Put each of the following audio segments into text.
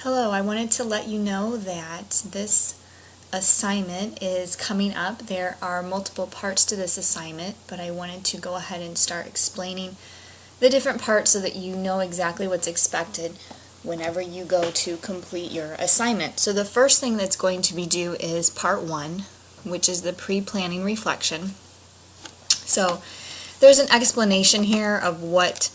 Hello, I wanted to let you know that this assignment is coming up. There are multiple parts to this assignment, but I wanted to go ahead and start explaining the different parts so that you know exactly what's expected whenever you go to complete your assignment. So the first thing that's going to be due is part 1, which is the pre-planning reflection. So there's an explanation here of what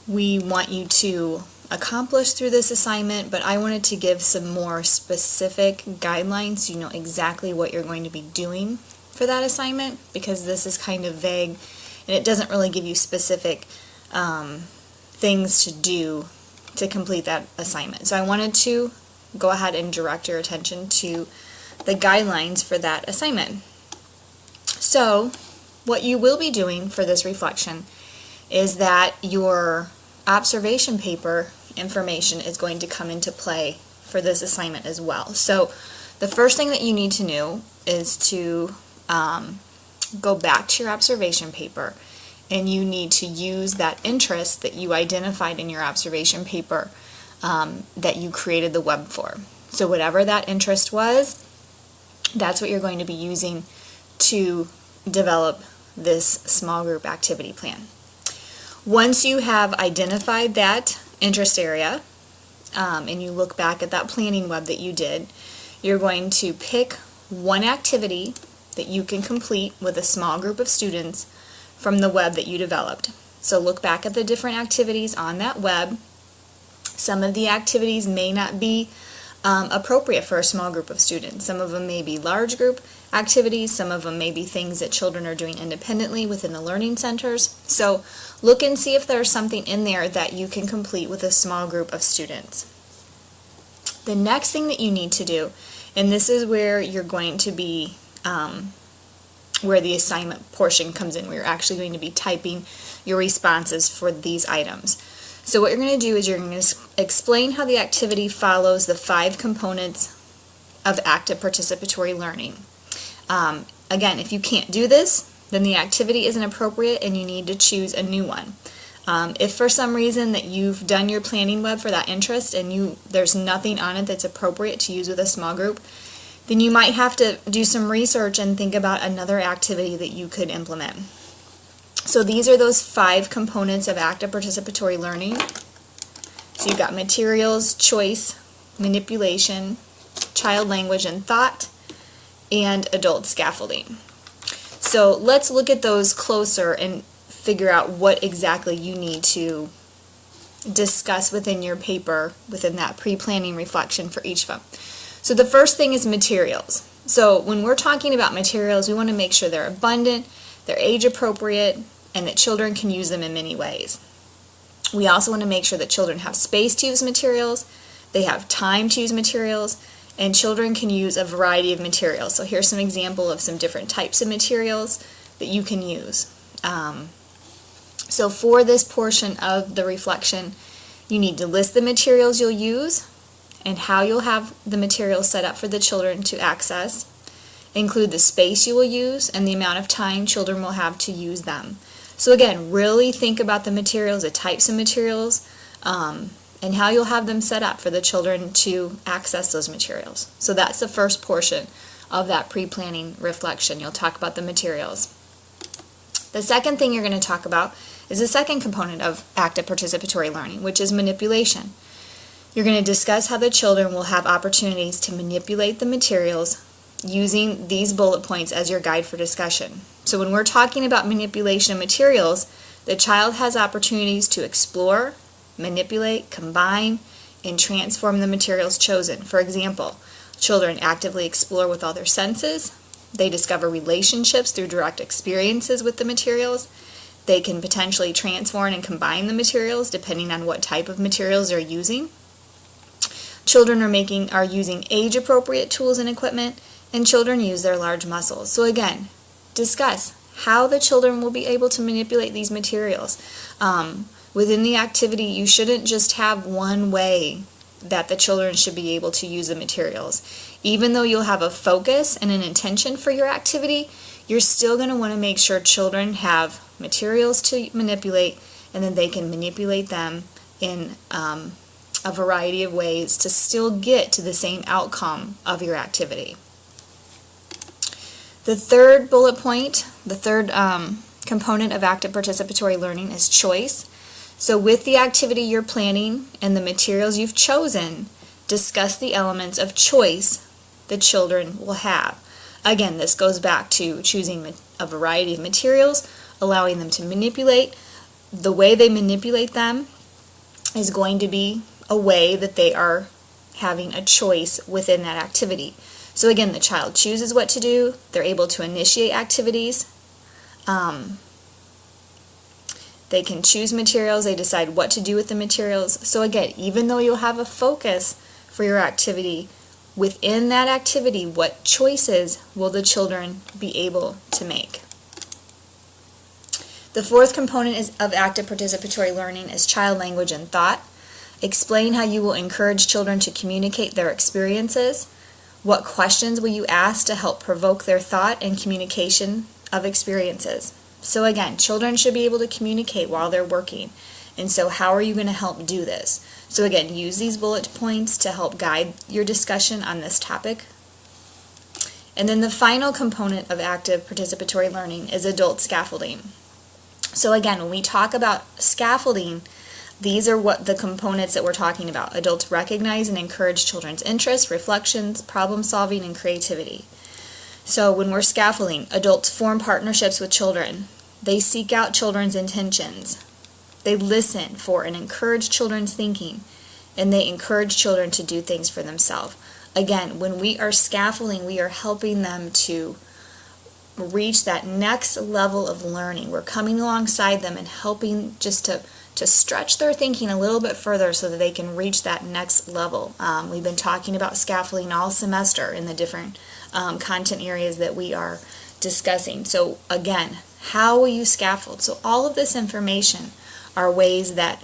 we want you to accomplish through this assignment, but I wanted to give some more specific guidelines so you know exactly what you're going to be doing for that assignment, because this is kind of vague and it doesn't really give you specific things to do to complete that assignment. So I wanted to go ahead and direct your attention to the guidelines for that assignment. So what you will be doing for this reflection is that your observation paper information is going to come into play for this assignment as well. So the first thing that you need to know is to go back to your observation paper, and you need to use that interest that you identified in your observation paper that you created the web for. So whatever that interest was, that's what you're going to be using to develop this small group activity plan. Once you have identified that interest area and you look back at that planning web that you did, you're going to pick one activity that you can complete with a small group of students from the web that you developed. So look back at the different activities on that web. Some of the activities may not be appropriate for a small group of students. Some of them may be large group activities, some of them may be things that children are doing independently within the learning centers. So look and see if there's something in there that you can complete with a small group of students. The next thing that you need to do, and this is where you're going to be, where the assignment portion comes in, where you're actually going to be typing your responses for these items. So what you're going to do is you're going to explain how the activity follows the 5 components of active participatory learning. Again, if you can't do this, then the activity isn't appropriate and you need to choose a new one. If for some reason that you've done your planning web for that interest and there's nothing on it that's appropriate to use with a small group, then you might have to do some research and think about another activity that you could implement. So these are those 5 components of active participatory learning. So you've got materials, choice, manipulation, child language and thought, and adult scaffolding. So let's look at those closer and figure out what exactly you need to discuss within your paper, within that pre-planning reflection for each of them. So the first thing is materials. So when we're talking about materials, we want to make sure they're abundant, they're age appropriate, and that children can use them in many ways. We also want to make sure that children have space to use materials, they have time to use materials, and children can use a variety of materials. So here's some example of some different types of materials that you can use. So for this portion of the reflection, you need to list the materials you'll use and how you'll have the materials set up for the children to access. Include the space you will use and the amount of time children will have to use them. So again, really think about the materials, the types of materials, and how you'll have them set up for the children to access those materials. So that's the first portion of that pre-planning reflection. You'll talk about the materials. The second thing you're going to talk about is the second component of active participatory learning, which is manipulation. You're going to discuss how the children will have opportunities to manipulate the materials using these bullet points as your guide for discussion. So when we're talking about manipulation of materials, the child has opportunities to explore, manipulate, combine, and transform the materials chosen. For example, children actively explore with all their senses. They discover relationships through direct experiences with the materials. They can potentially transform and combine the materials depending on what type of materials they're using. Children are using age-appropriate tools and equipment, and children use their large muscles. So again, discuss how the children will be able to manipulate these materials. Within the activity, you shouldn't just have one way that the children should be able to use the materials. Even though you'll have a focus and an intention for your activity, you're still going to want to make sure children have materials to manipulate, and then they can manipulate them in a variety of ways to still get to the same outcome of your activity. The third bullet point, the third component of active participatory learning is choice. So with the activity you're planning and the materials you've chosen, discuss the elements of choice the children will have. Again, this goes back to choosing a variety of materials, allowing them to manipulate. The way they manipulate them is going to be a way that they are having a choice within that activity. So again, the child chooses what to do. They're able to initiate activities. They can choose materials. They decide what to do with the materials. So again, even though you'll have a focus for your activity, within that activity, what choices will the children be able to make? The fourth component of active participatory learning is child language and thought. Explain how you will encourage children to communicate their experiences. What questions will you ask to help provoke their thought and communication of experiences? So again, children should be able to communicate while they're working. And so how are you going to help do this? So again, use these bullet points to help guide your discussion on this topic. And then the final component of active participatory learning is adult scaffolding. So again, when we talk about scaffolding, these are what the components that we're talking about. Adults recognize and encourage children's interests, reflections, problem solving, and creativity. So when we're scaffolding, adults form partnerships with children. They seek out children's intentions. They listen for and encourage children's thinking, and they encourage children to do things for themselves. Again, when we are scaffolding, we are helping them to reach that next level of learning. We're coming alongside them and helping just to stretch their thinking a little bit further so that they can reach that next level. We've been talking about scaffolding all semester in the different content areas that we are discussing. So again, how will you scaffold? So all of this information are ways that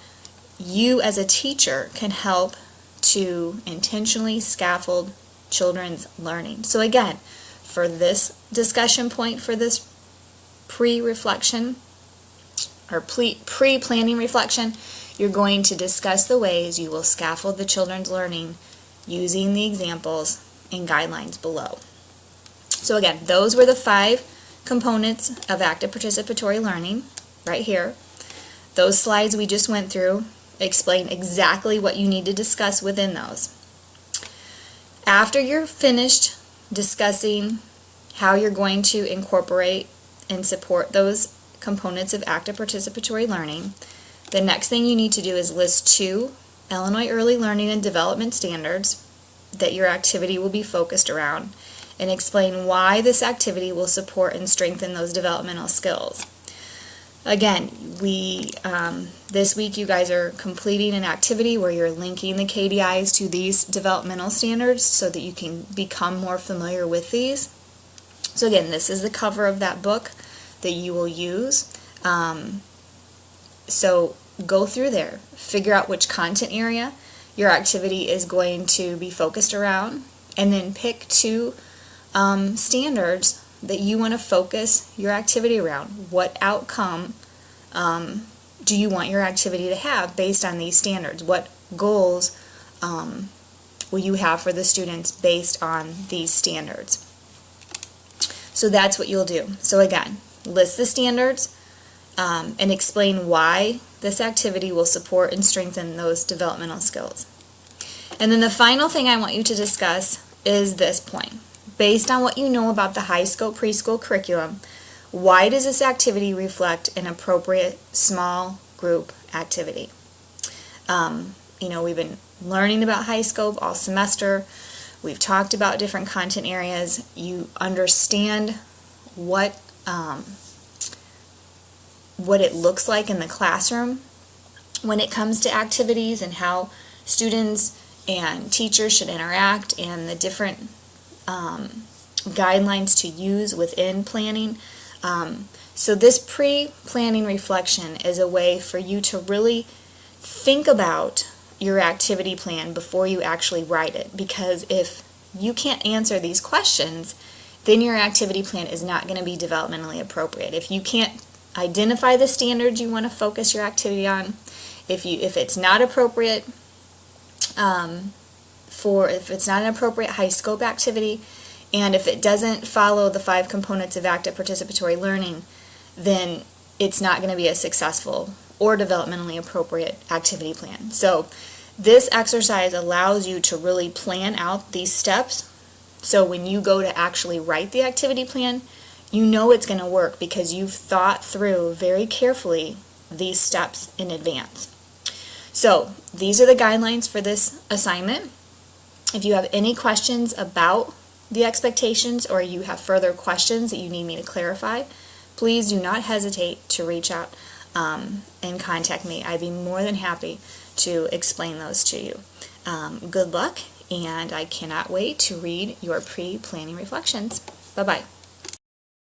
you as a teacher can help to intentionally scaffold children's learning. So again, for this discussion point, for this pre-reflection or pre-planning reflection, you're going to discuss the ways you will scaffold the children's learning using the examples and guidelines below. So again, those were the 5 components of active participatory learning right here. Those slides we just went through explain exactly what you need to discuss within those. After you're finished discussing how you're going to incorporate and support those components of active participatory learning, the next thing you need to do is list 2 Illinois Early Learning and Development Standards that your activity will be focused around, and explain why this activity will support and strengthen those developmental skills. Again, this week you guys are completing an activity where you're linking the KDIs to these developmental standards so that you can become more familiar with these. So again, this is the cover of that book that you will use. So go through there, figure out which content area your activity is going to be focused around, and then pick 2 standards that you want to focus your activity around. What outcome do you want your activity to have based on these standards? What goals will you have for the students based on these standards? So that's what you'll do. So again, list the standards and explain why this activity will support and strengthen those developmental skills. And then the final thing I want you to discuss is this point. Based on what you know about the high scope preschool curriculum, why does this activity reflect an appropriate small group activity? We've been learning about high scope all semester. We've talked about different content areas. You understand what it looks like in the classroom when it comes to activities and how students and teachers should interact and the different guidelines to use within planning. So this pre-planning reflection is a way for you to really think about your activity plan before you actually write it, because if you can't answer these questions, then your activity plan is not going to be developmentally appropriate. If you can't identify the standards you want to focus your activity on, if it's not appropriate for if it's not an appropriate high scope activity, and if it doesn't follow the 5 components of active participatory learning, then it's not going to be a successful or developmentally appropriate activity plan. So this exercise allows you to really plan out these steps, so when you go to actually write the activity plan, you know it's going to work because you've thought through very carefully these steps in advance. So these are the guidelines for this assignment. If you have any questions about the expectations, or you have further questions that you need me to clarify, please do not hesitate to reach out and contact me. I'd be more than happy to explain those to you. Good luck, and I cannot wait to read your pre-planning reflections. Bye-bye.